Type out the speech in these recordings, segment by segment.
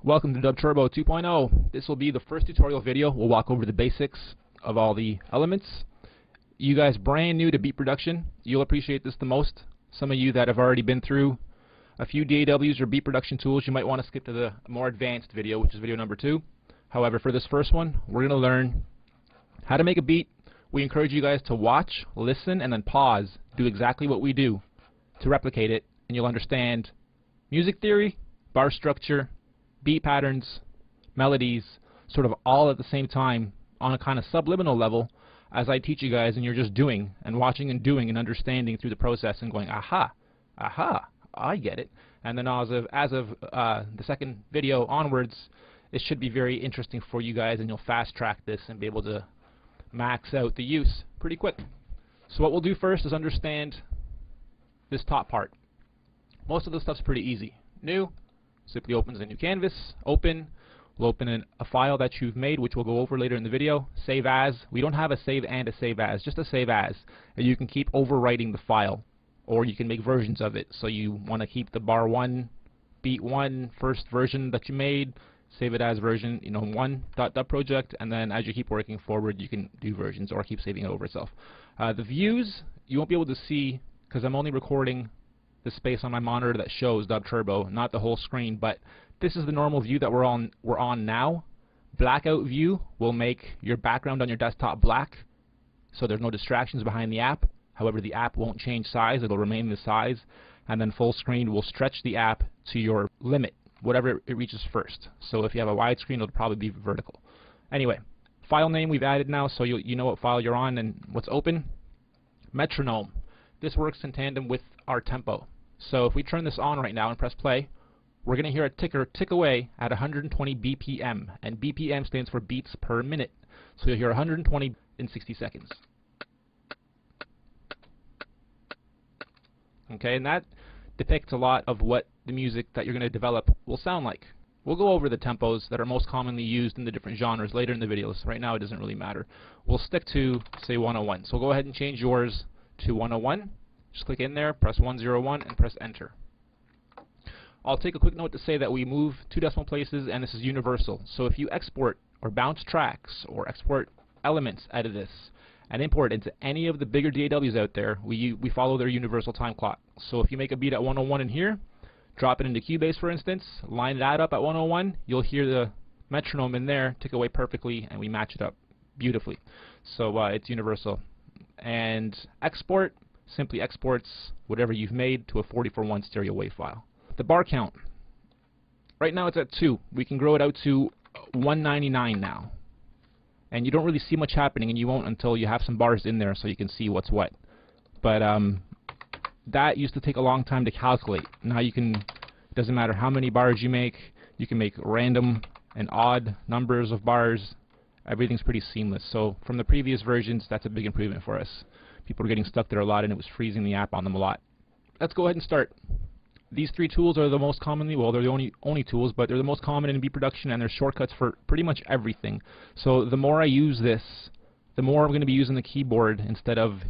Welcome to Dub Turbo 2.0. This will be the first tutorial video. We'll walk over the basics of all the elements. You guys brand new to beat production, you'll appreciate this the most. Some of you that have already been through a few DAWs or beat production tools, you might want to skip to the more advanced video, which is video number 2. However, for this first one, we're going to learn how to make a beat. We encourage you guys to watch, listen, and then pause. Do exactly what we do to replicate it, and you'll understand music theory, bar structure, beat patterns, melodies, sort of all at the same time on a kind of subliminal level as I teach you guys, and you're just doing and watching and doing and understanding through the process and going, aha, I get it. And then as of the second video onwards, it should be very interesting for you guys, and you'll fast track this and be able to max out the use pretty quick. So what we'll do first is understand this top part. Most of the stuff's pretty easy. New, simply opens a new canvas, open. We'll open a file that you've made, which we'll go over later in the video. Save as. We don't have a save and a save as, just a save as. And you can keep overwriting the file, or you can make versions of it. So you want to keep the bar 1, beat 1, first version that you made, save it as version, 1.dub project, and then as you keep working forward, you can do versions or keep saving it over itself. The views, you won't be able to see because I'm only recording the space on my monitor that shows Dub Turbo, not the whole screen, but this is the normal view that we're on now. Blackout view will make your background on your desktop black, so there's no distractions behind the app. However, the app won't change size, it'll remain the size, and then full screen will stretch the app to your limit, whatever it reaches first. So if you have a wide screen, it'll probably be vertical. Anyway, file name we've added now, so you know what file you're on and what's open. Metronome. This works in tandem with our tempo. So if we turn this on right now and press play, we're going to hear a ticker tick away at 120 BPM, and BPM stands for beats per minute. So you'll hear 120 in 60 seconds. Okay, and that depicts a lot of what the music that you're going to develop will sound like. We'll go over the tempos that are most commonly used in the different genres later in the videos. Right now it doesn't really matter. We'll stick to, say, 101. So go ahead and change yours to 101. Just click in there, press 101, and press enter. I'll take a quick note to say that we move 2 decimal places, and this is universal. So if you export or bounce tracks or export elements out of this and import it into any of the bigger DAWs out there, we follow their universal time clock. So if you make a beat at 101 in here, drop it into Cubase, for instance, line that up at 101, you'll hear the metronome in there tick away perfectly, and we match it up beautifully. So it's universal. And export simply exports whatever you've made to a 44:1 stereo WAV file. The bar count. Right now it's at 2. We can grow it out to 199 now. And you don't really see much happening, and you won't until you have some bars in there so you can see what's what. But that used to take a long time to calculate. Now you can, it doesn't matter how many bars you can make random and odd numbers of bars. Everything's pretty seamless. So from the previous versions, that's a big improvement for us. People were getting stuck there a lot, and it was freezing the app on them a lot. Let's go ahead and start. These 3 tools are the most commonly, well, they're the only tools, but they're the most common in beat production, and they're shortcuts for pretty much everything. So the more I use this, the more I'm going to be using the keyboard instead of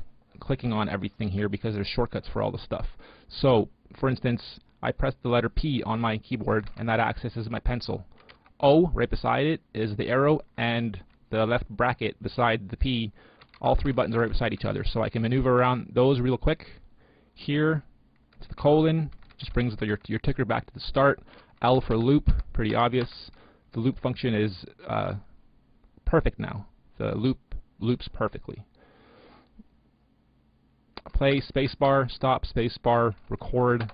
clicking on everything here, because there's shortcuts for all the stuff. So, for instance, I press the letter P on my keyboard, and that accesses my pencil. O, right beside it, is the arrow, and the left bracket beside the P. All 3 buttons are right beside each other, so I can maneuver around those real quick. Here, it's the colon, just brings your ticker back to the start. L for loop, pretty obvious. The loop function is perfect now. The loop loops perfectly. Play, spacebar, stop, spacebar, record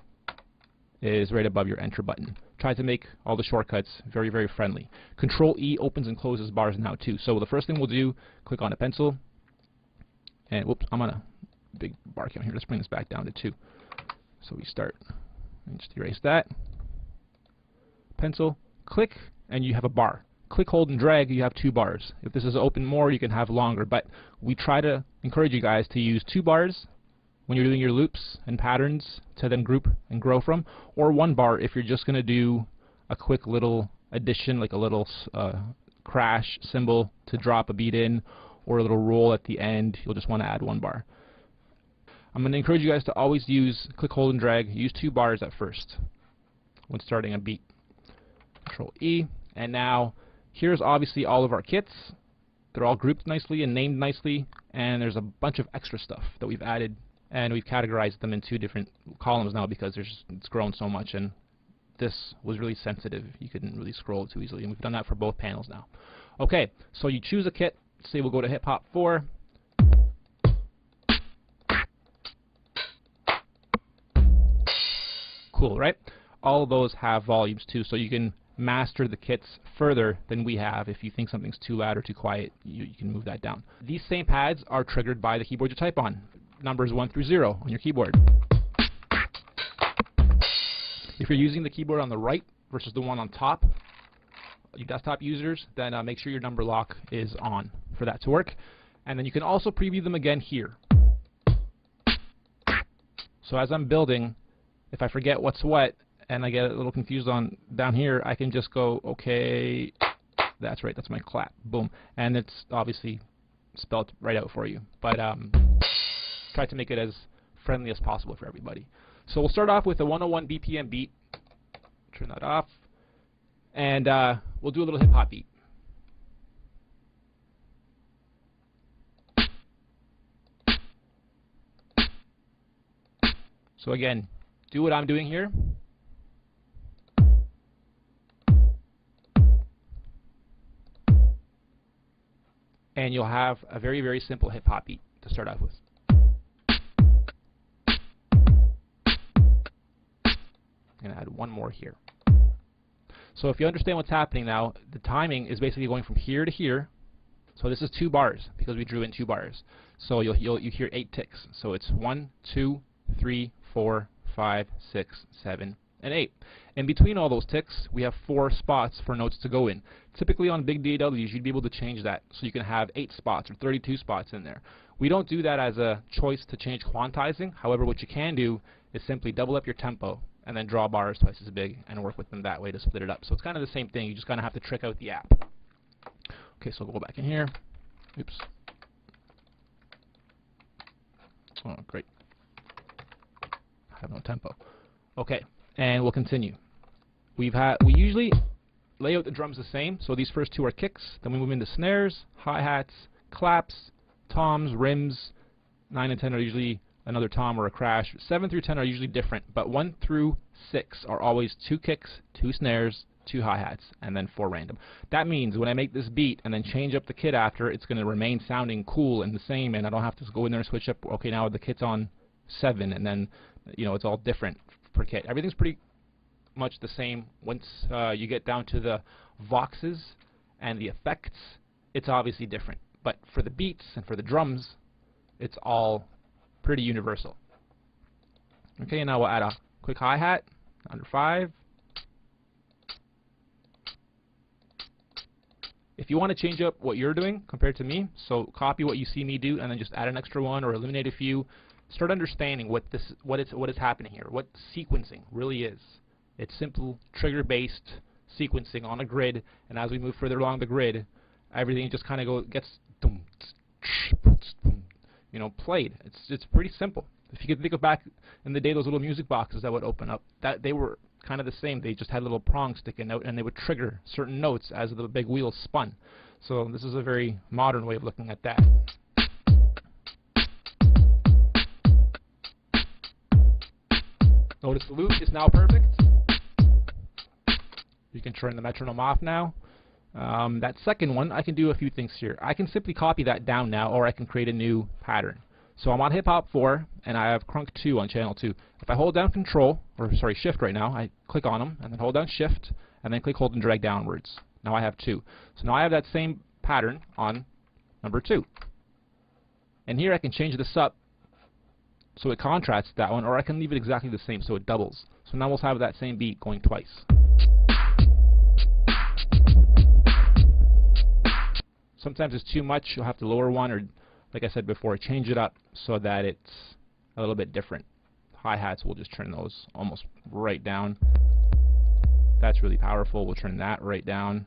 is right above your enter button. Try to make all the shortcuts very, very friendly. Control E opens and closes bars now too. So the first thing we'll do, click on a pencil, and whoops, I'm on a big bar count here. Let's bring this back down to 2. So we start, and just erase that. Pencil, click, and you have a bar. Click, hold, and drag, you have 2 bars. If this is open more, you can have longer, but we try to encourage you guys to use 2 bars when you're doing your loops and patterns to then group and grow from, or 1 bar if you're just going to do a quick little addition, like a little crash cymbal to drop a beat in, or a little roll at the end. You'll just want to add 1 bar. I'm going to encourage you guys to always use click, hold, and drag. Use 2 bars at first when starting a beat. Control E, and now here's obviously all of our kits. They're all grouped nicely and named nicely, and there's a bunch of extra stuff that we've added, and we've categorized them in 2 different columns now because it's grown so much, and this was really sensitive. You couldn't really scroll too easily, and we've done that for both panels now. Okay, so you choose a kit. Say we'll go to Hip Hop 4. Cool, right? All of those have volumes too, so you can master the kits further than we have. If you think something's too loud or too quiet, you can move that down. These same pads are triggered by the keyboard you type on. Numbers 1 through 0 on your keyboard. If you're using the keyboard on the right versus the one on top, you desktop users, then make sure your number lock is on for that to work. And then you can also preview them again here. So as I'm building, if I forget what's what and I get a little confused on down here, I can just go, okay, that's right, that's my clap, boom. And it's obviously spelled right out for you. But try to make it as friendly as possible for everybody. So we'll start off with a 101 BPM beat. Turn that off. And we'll do a little hip-hop beat. So again, do what I'm doing here. And you'll have a very, very simple hip-hop beat to start off with. I'm going to add one more here. So if you understand what's happening now, the timing is basically going from here to here. So this is 2 bars because we drew in 2 bars. So you hear 8 ticks. So it's 1, 2, 3, 4, 5, 6, 7, and 8. In between all those ticks, we have 4 spots for notes to go in. Typically on big DAWs, you'd be able to change that so you can have 8 spots or 32 spots in there. We don't do that as a choice to change quantizing. However, what you can do is simply double up your tempo and then draw bars twice as big and work with them that way to split it up. So it's kind of the same thing. You just kind of have to trick out the app. Okay, so we'll go back in here. Oops. Oh, great. I have no tempo. Okay, and we'll continue. We usually lay out the drums the same. So these first 2 are kicks. Then we move into snares, hi-hats, claps, toms, rims. 9 and 10 are usually another tom or a crash. 7 through 10 are usually different, but 1 through 6 are always 2 kicks, 2 snares, 2 hi-hats, and then 4 random. That means when I make this beat and then change up the kit after, it's going to remain sounding cool and the same, and I don't have to go in there and switch up, okay, now the kit's on 7, and then, you know, it's all different per kit. Everything's pretty much the same. Once you get down to the voxes and the effects, it's obviously different. But for the beats and for the drums, it's all pretty universal. Okay, and now we'll add a quick hi-hat under 5. If you want to change up what you're doing compared to me, so copy what you see me do and then just add an extra one or eliminate a few, start understanding what is happening here, what sequencing really is. It's simple trigger-based sequencing on a grid, and as we move further along the grid, everything just kind of gets played. It's pretty simple. If you could think of back in the day, those little music boxes that would open up, that they were kind of the same. They just had little prongs sticking out, and they would trigger certain notes as the big wheels spun. So this is a very modern way of looking at that. Notice the loop is now perfect. You can turn the metronome off now. That second one, I can do a few things here. I can simply copy that down now, or I can create a new pattern. So I'm on Hip Hop 4, and I have Crunk 2 on channel 2. If I hold down Shift right now, I click on them, and then hold down Shift, and then click, hold, and drag downwards. Now I have 2. So now I have that same pattern on number 2. And here I can change this up so it contrasts that one, or I can leave it exactly the same so it doubles. So now we'll have that same beat going twice. Sometimes it's too much, you'll have to lower one, or like I said before, change it up so that it's a little bit different. Hi-hats, we'll just turn those almost right down. That's really powerful. We'll turn that right down.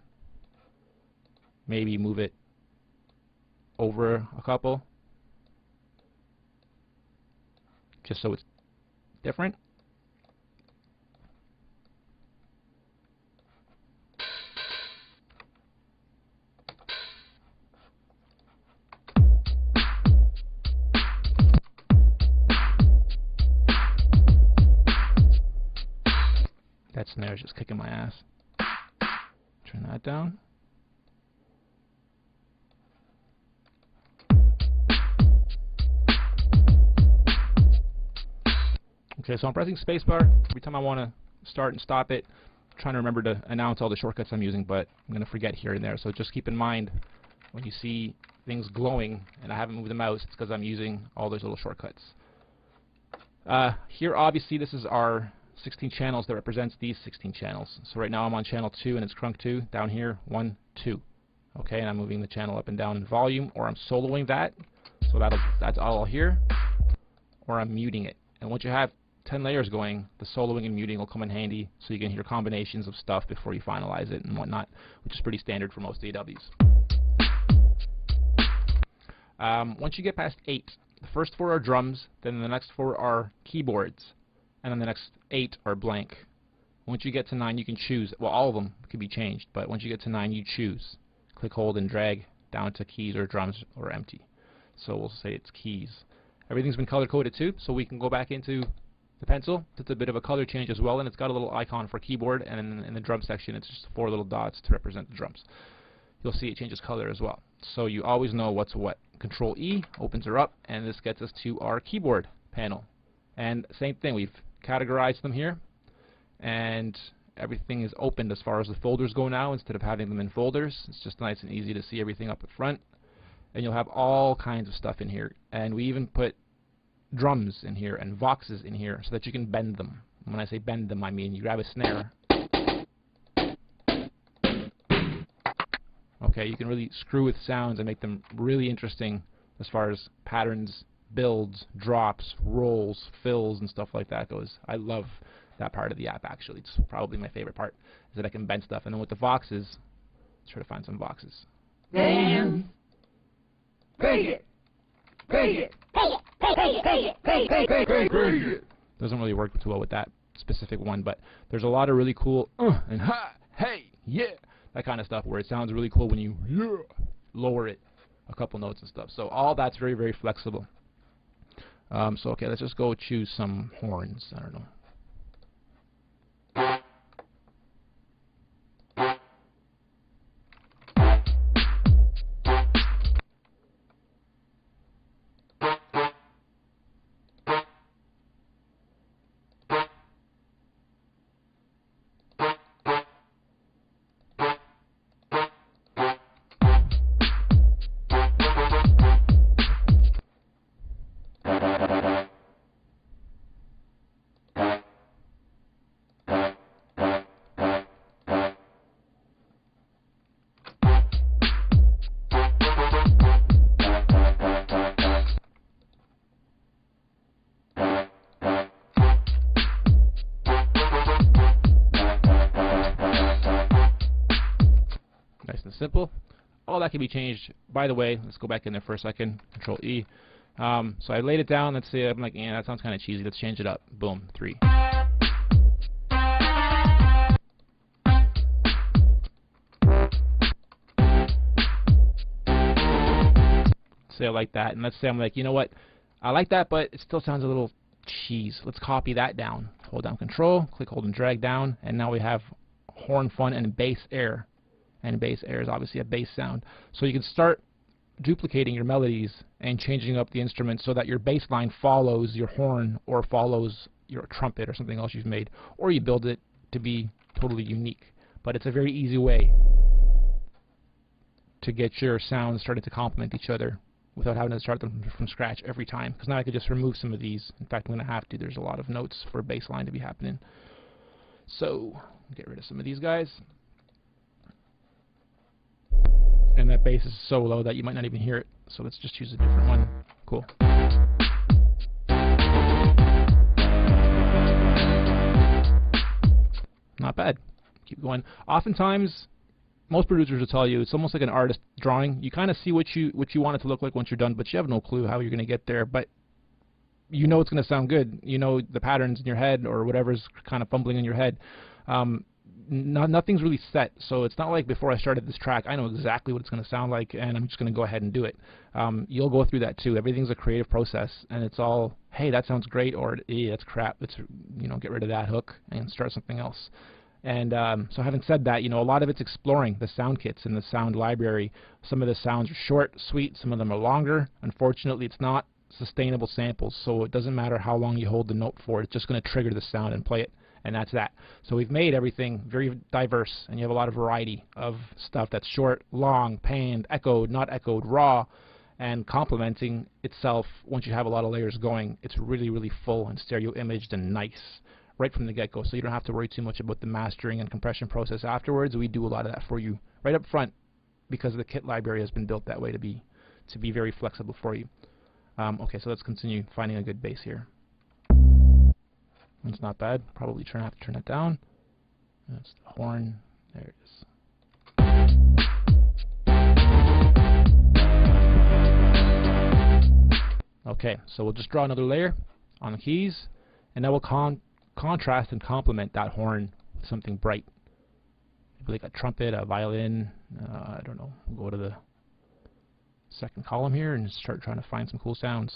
Maybe move it over a couple, just so it's different. That snare is just kicking my ass. Turn that down. Okay, so I'm pressing spacebar every time I want to start and stop it. I'm trying to remember to announce all the shortcuts I'm using, but I'm going to forget here and there. So just keep in mind when you see things glowing and I haven't moved the mouse, it's because I'm using all those little shortcuts. Here, obviously, this is our 16 channels that represents these 16 channels. So right now I'm on channel 2 and it's crunk 2. Down here, 1, 2. Okay, and I'm moving the channel up and down in volume, or I'm soloing that, so that's all I'll hear, or I'm muting it. And once you have 10 layers going, the soloing and muting will come in handy, so you can hear combinations of stuff before you finalize it and whatnot, which is pretty standard for most AWs. Once you get past 8, the first 4 are drums, then the next 4 are keyboards, and then the next 8 are blank. Once you get to 9, you can choose. Well, all of them can be changed, but once you get to 9, you choose. Click, hold, and drag down to keys or drums or empty. So we'll say it's keys. Everything's been color-coded too, so we can go back into the pencil. It's a bit of a color change as well, and it's got a little icon for keyboard, and in the drum section it's just 4 little dots to represent the drums. You'll see it changes color as well. So you always know what's what. Control E opens her up, and this gets us to our keyboard panel. And same thing, we've categorized them here, and everything is opened as far as the folders go now instead of having them in folders. It's just nice and easy to see everything up at front. And you'll have all kinds of stuff in here. And we even put drums in here and voxes in here so that you can bend them. When I say bend them, I mean you grab a snare. Okay, you can really screw with sounds and make them really interesting as far as patterns, builds, drops, rolls, fills, and stuff like that goes. I love that part of the app, actually. It's probably my favorite part, is that I can bend stuff. And then with the voxes, let's try to find some voxes. Damn. Break it. Break it. Break it. Doesn't really work too well with that specific one, but there's a lot of really cool and ha, hey, yeah, that kind of stuff where it sounds really cool when you lower it a couple notes and stuff. So all that's very, very flexible. So okay, let's just go choose some horns. I don't know. Nice and simple. All that can be changed. By the way, let's go back in there for a second. Control E. So I laid it down. Let's see. I'm like, yeah, that sounds kind of cheesy. Let's change it up. Boom. 3. Say I like that, and let's say I'm like, you know what? I like that, but it still sounds a little cheese. Let's copy that down. Hold down Control, click, hold, and drag down, and now we have horn fun and bass air. And bass air is obviously a bass sound. So you can start duplicating your melodies and changing up the instrument so that your bass line follows your horn or follows your trumpet or something else you've made, or you build it to be totally unique. But it's a very easy way to get your sounds starting to complement each other without having to start them from scratch every time. Because now I could just remove some of these. In fact, I'm going to have to. There's a lot of notes for a bass line to be happening. So get rid of some of these guys. And that bass is so low that you might not even hear it. So let's just choose a different one. Cool. Not bad. Keep going. Oftentimes, most producers will tell you it's almost like an artist drawing. You kind of see what you want it to look like once you're done, but you have no clue how you're going to get there. But you know it's going to sound good. You know the patterns in your head or whatever's kind of fumbling in your head. nothing's really set, so it's not like before I started this track I know exactly what it's going to sound like and I'm just going to go ahead and do it. You'll go through that too. Everything's a creative process, and it's all, hey, that sounds great, or that's crap. Let's get rid of that hook and start something else. And so having said that, a lot of it's exploring the sound kits in the sound library. Some of the sounds are short, sweet, some of them are longer. Unfortunately, it's not sustainable samples, so it doesn't matter how long you hold the note for, it's just going to trigger the sound and play it, and that's that. So we've made everything very diverse, and you have a lot of variety of stuff that's short, long, panned, echoed, not echoed, raw, and complementing itself. Once you have a lot of layers going, it's really, really full and stereo imaged and nice right from the get-go, so you don't have to worry too much about the mastering and compression process afterwards. We do a lot of that for you right up front because the kit library has been built that way to be very flexible for you. Okay, so let's continue finding a good bass here. It's not bad. Probably have to turn it down. That's the horn. There it is. Okay, so we'll just draw another layer on the keys, and that will contrast and complement that horn with something bright. Maybe like a trumpet, a violin, I don't know. We'll go to the second column here and start trying to find some cool sounds.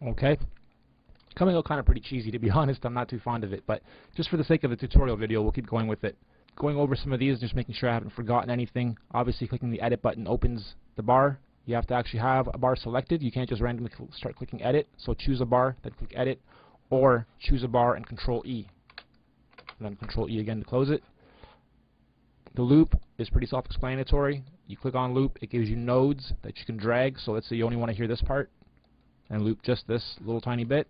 Okay, coming out kind of pretty cheesy, to be honest. I'm not too fond of it, but just for the sake of the tutorial video, we'll keep going with it. Going over some of these, just making sure I haven't forgotten anything. Obviously, clicking the edit button opens the bar. You have to actually have a bar selected. You can't just randomly start clicking edit. So choose a bar, then click edit, or choose a bar and Control E. And then Control E again to close it. The loop is pretty self-explanatory. You click on loop, it gives you nodes that you can drag. So let's say you only want to hear this part, and loop just this little tiny bit.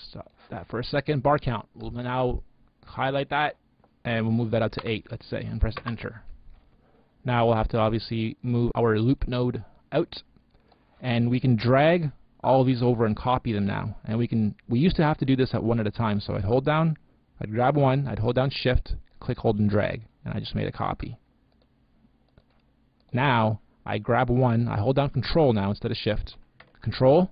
Stop that for a second. Bar count. We'll now highlight that, and we'll move that out to 8, let's say, and press enter. Now we'll have to obviously move our loop node out, and we can drag all these over and copy them now. And we used to have to do this at one at a time, so I'd hold down, I'd grab one, I'd hold down shift, click, hold, and drag, and I just made a copy. Now I grab one, I hold down Control now instead of Shift. Control,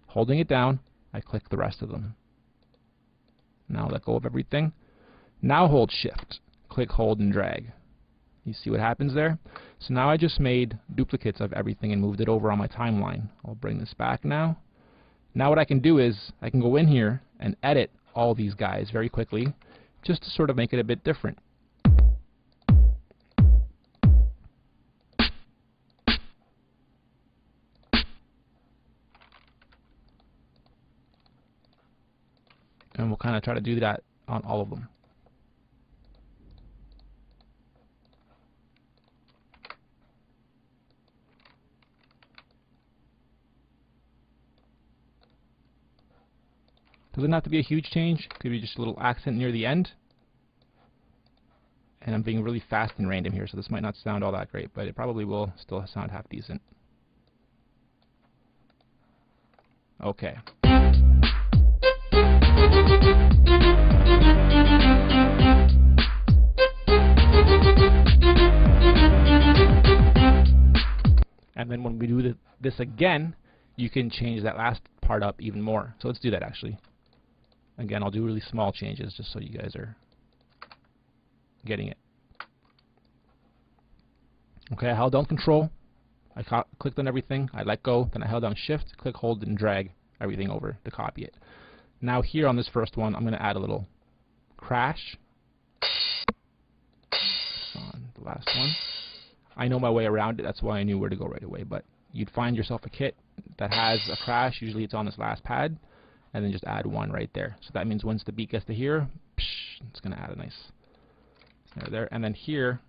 holding it down, I click the rest of them. Now let go of everything. Now hold Shift, click, hold, and drag. You see what happens there? So now I just made duplicates of everything and moved it over on my timeline. I'll bring this back now. Now what I can do is I can go in here and edit all these guys very quickly, just to sort of make it a bit different. And we'll kind of try to do that on all of them. Doesn't have to be a huge change. Could be just a little accent near the end. And I'm being really fast and random here, so this might not sound all that great, but it probably will still sound half decent. Okay. And then when we do this again, you can change that last part up even more. So let's do that actually. Again, I'll do really small changes just so you guys are getting it. Okay, I held down Control, I clicked on everything, I let go, then I held down Shift, click, hold, and drag everything over to copy it. Now here on this first one, I'm going to add a little crash on the last one. I know my way around it, that's why I knew where to go right away, but you'd find yourself a kit that has a crash. Usually it's on this last pad, and then just add 1 right there. So that means once the beat gets to here, it's going to add a nice snare there. And then here,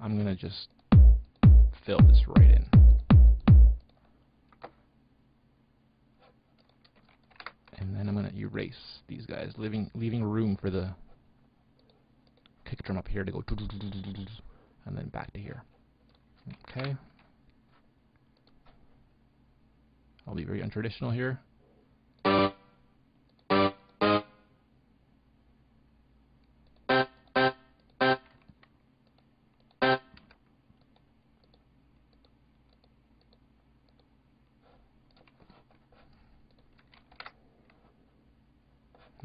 I'm going to just fill this right in. And then I'm going to erase these guys, leaving room for the kick drum up here to go and then back to here. Okay. I'll be very untraditional here.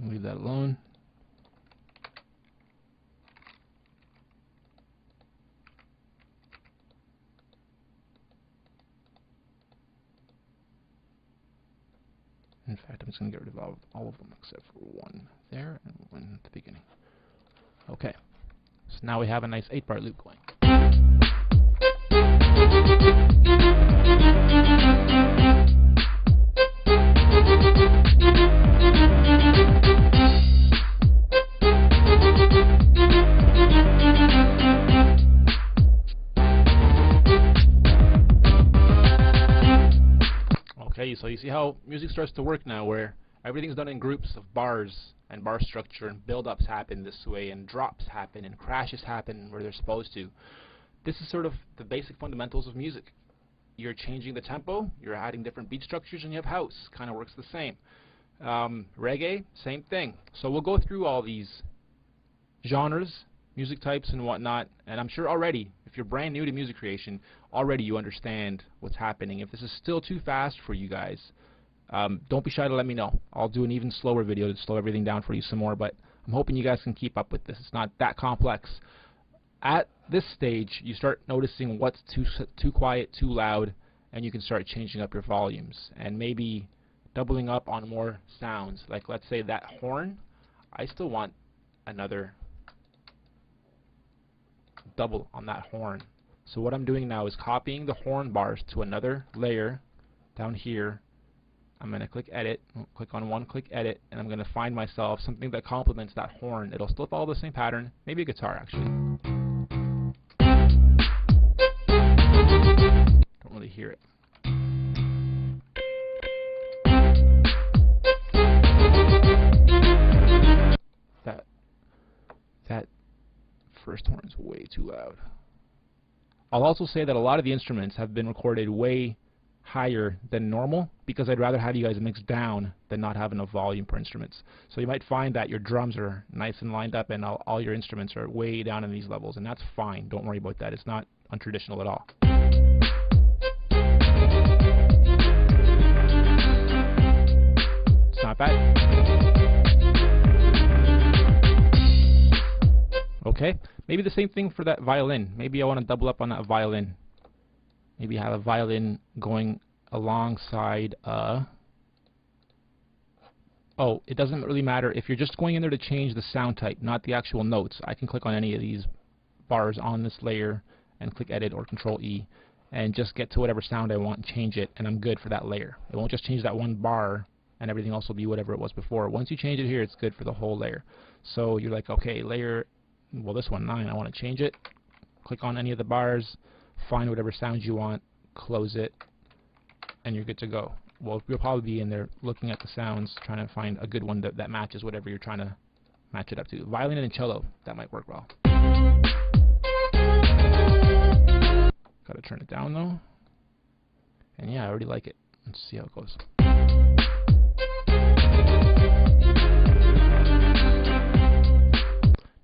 Leave that alone. In fact, I'm just going to get rid of all of them except for 1 there and 1 at the beginning. Okay, so now we have a nice 8-bar loop going. Okay, so you see how music starts to work now, where everything's done in groups of bars and bar structure, and build-ups happen this way, and drops happen, and crashes happen where they're supposed to. This is sort of the basic fundamentals of music. You're changing the tempo, you're adding different beat structures, and you have house. Kind of works the same. Reggae, same thing. So we'll go through all these genres, music types, and whatnot, and I'm sure already, if you're brand new to music creation, already you understand what's happening. If this is still too fast for you guys, don't be shy to let me know. I'll do an even slower video to slow everything down for you some more, but I'm hoping you guys can keep up with this. It's not that complex. At this stage, you start noticing what's too quiet, too loud, and you can start changing up your volumes and maybe doubling up on more sounds. Like, let's say that horn, I still want another double on that horn. So what I'm doing now is copying the horn bars to another layer down here. I'm going to click edit, click on 1, click edit, and I'm going to find myself something that complements that horn. It'll still follow the same pattern, maybe a guitar actually. Don't really hear it. That first horn is way too loud. I'll also say that a lot of the instruments have been recorded way higher than normal because I'd rather have you guys mix down than not have enough volume per instruments. So you might find that your drums are nice and lined up and all your instruments are way down in these levels, and that's fine. Don't worry about that. It's not untraditional at all. It's not bad. Okay, maybe the same thing for that violin. Maybe I want to double up on that violin. Maybe have a violin going alongside oh, it doesn't really matter. If you're just going in there to change the sound type, not the actual notes, I can click on any of these bars on this layer and click edit or control E and just get to whatever sound I want and change it, and I'm good for that layer. It won't just change that one bar and everything else will be whatever it was before. Once you change it here, it's good for the whole layer. So you're like, okay, layer, well, this one 9, I want to change it. Click on any of the bars, find whatever sound you want, close it, and you're good to go. Well, you'll probably be in there looking at the sounds, trying to find a good one that matches whatever you're trying to match it up to. Violin and cello, that might work well. Gotta turn it down though. And yeah, I already like it. Let's see how it goes.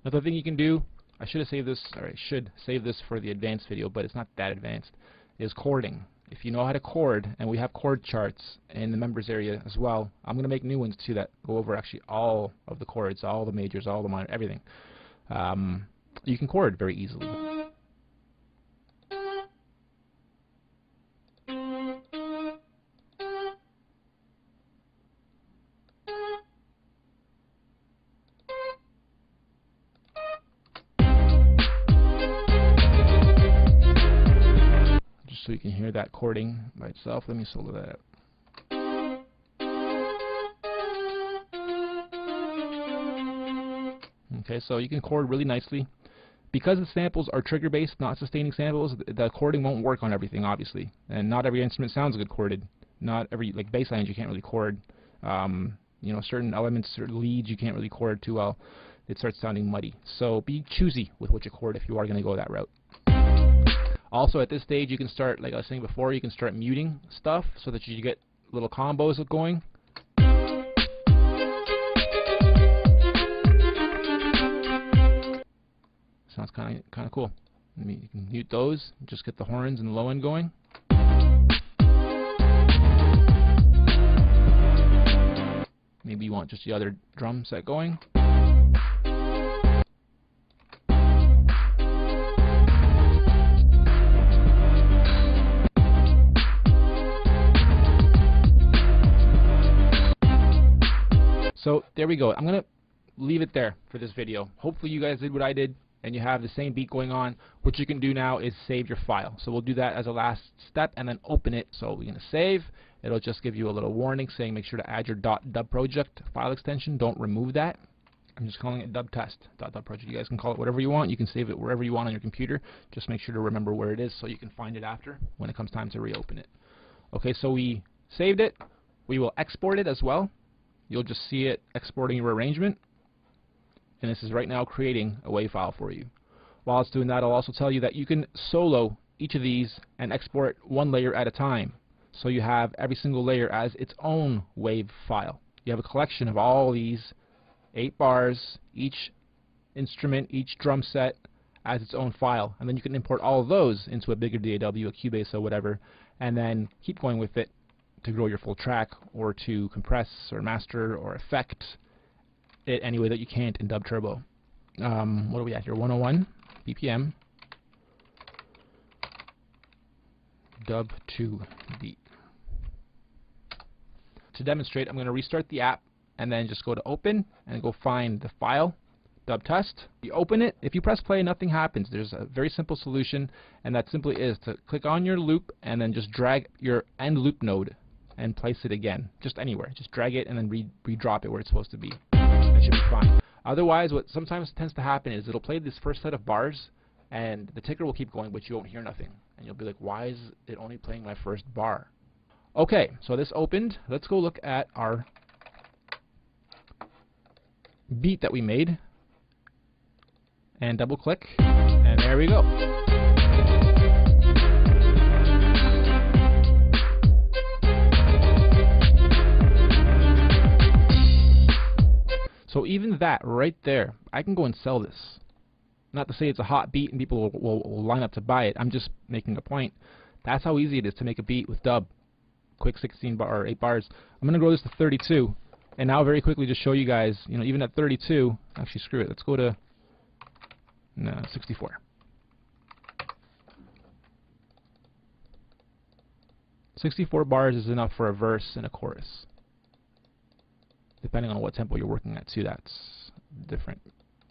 Another thing you can do, I should have saved this, or I should save this for the advanced video, but it's not that advanced, is chording. If you know how to chord, and we have chord charts in the members area as well, I'm going to make new ones too that go over actually all of the chords, all the majors, all the minor, everything. You can chord very easily. So you can hear that chording by itself. Let me solo that out. Okay, so you can chord really nicely. Because the samples are trigger based, not sustaining samples, the chording won't work on everything, obviously. And not every instrument sounds good chorded. Not every, like bass lines you can't really chord. You know, certain elements, certain leads you can't really chord too well. It starts sounding muddy. So be choosy with what you chord if you are going to go that route. Also at this stage you can start, like I was saying before, you can start muting stuff so that you get little combos going. Sounds kind of cool. You can mute those, just get the horns and the low end going. Maybe you want just the other drum set going. So there we go. I'm going to leave it there for this video. Hopefully you guys did what I did and you have the same beat going on. What you can do now is save your file. So we'll do that as a last step and then open it. So we're going to save. It'll just give you a little warning saying make sure to add your .dub project file extension. Don't remove that. I'm just calling it dub test .dub project. You guys can call it whatever you want. You can save it wherever you want on your computer. Just make sure to remember where it is so you can find it after when it comes time to reopen it. Okay, so we saved it. We will export it as well. You'll just see it exporting your arrangement. And this is right now creating a WAV file for you. While it's doing that, I'll also tell you that you can solo each of these and export one layer at a time. So you have every single layer as its own WAV file. You have a collection of all these 8 bars, each instrument, each drum set as its own file. And then you can import all of those into a bigger DAW, a Cubase or whatever, and then keep going with it to grow your full track or to compress or master or effect it any way that you can't in Dub Turbo. What are we at here? 101 BPM. Dub 2 beat. To demonstrate, I'm going to restart the app and then just go to open and go find the file, dub test. You open it. If you press play, nothing happens. There's a very simple solution, and that simply is to click on your loop and then just drag your end loop node and place it again, just anywhere. Just drag it and then re-drop it where it's supposed to be. That should be fine. Otherwise, what sometimes tends to happen is it'll play this first set of bars, and the ticker will keep going, but you won't hear nothing. And you'll be like, why is it only playing my first bar? Okay, so this opened. Let's go look at our beat that we made. And double click, and there we go. So even that right there, I can go and sell this. Not to say it's a hot beat and people will line up to buy it. I'm just making a point. That's how easy it is to make a beat with dub. Quick 16 bar or 8 bars. I'm going to grow this to 32. And now very quickly just show you guys, you know, even at 32, actually screw it. Let's go to 64. 64 bars is enough for a verse and a chorus. Depending on what tempo you're working at too, that's different.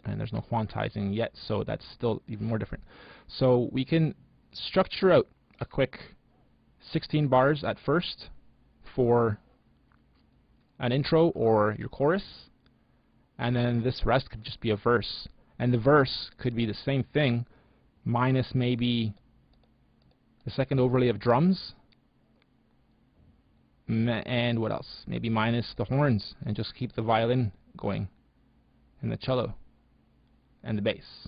And there's no quantizing yet, so that's still even more different. So we can structure out a quick 16 bars at first for an intro or your chorus, and then this rest could just be a verse. And the verse could be the same thing, minus maybe the second overlay of drums, and what else? Maybe minus the horns, and just keep the violin going, and the cello, and the bass.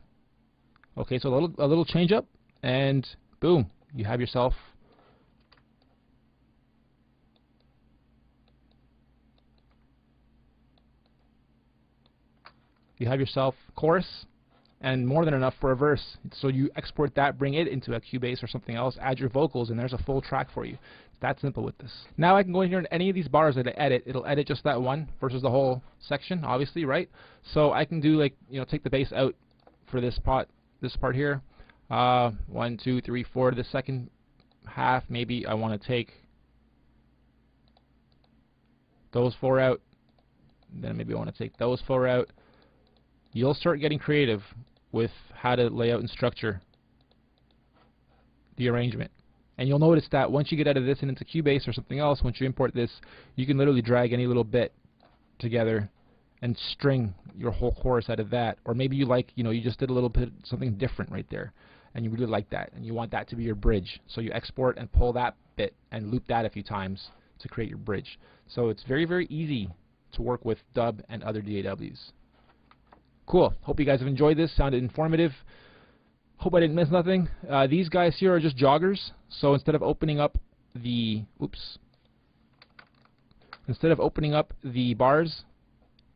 Okay, so a little change up, and boom, you have yourself chorus, and more than enough for a verse. So you export that, bring it into a Cubase or something else, add your vocals, and there's a full track for you. It's that simple with this. Now I can go in here and any of these bars that I edit, it'll edit just that one versus the whole section, obviously, right? So I can do, like, you know, take the bass out for this part here. 1, 2, 3, 4. The second half, maybe I want to take those 4 out. Then maybe I want to take those 4 out. You'll start getting creative with how to lay out and structure the arrangement. And you'll notice that once you get out of this and into Cubase or something else, once you import this, you can literally drag any little bit together and string your whole chorus out of that. Or maybe you like, you just did a little bit something different right there, and you really like that, and you want that to be your bridge. So you export and pull that bit and loop that a few times to create your bridge. So it's very, very easy to work with dub and other DAWs. Cool. Hope you guys have enjoyed this. Sounded informative. Hope I didn't miss nothing. These guys here are just joggers. So instead of opening up the bars,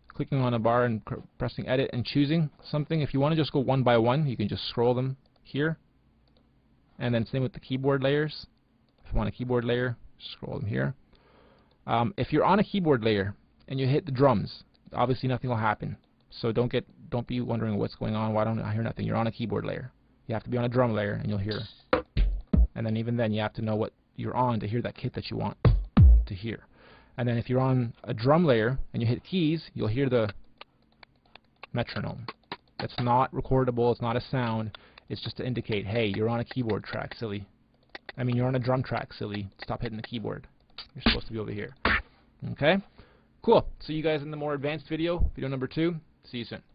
clicking on a bar and pressing edit and choosing something, if you want to just go one by one, you can just scroll them here. And then same with the keyboard layers. If you want a keyboard layer, scroll them here. If you're on a keyboard layer and you hit the drums, obviously nothing will happen. So don't be wondering what's going on. Why don't I hear nothing? You're on a keyboard layer. You have to be on a drum layer and you'll hear. And then even then you have to know what you're on to hear that kit that you want to hear. And then if you're on a drum layer and you hit keys, you'll hear the metronome. It's not recordable, it's not a sound, it's just to indicate, hey, you're on a keyboard track, silly. I mean, you're on a drum track, silly. Stop hitting the keyboard. You're supposed to be over here. Okay? Cool. See you guys in the more advanced video, video number 2. See you soon.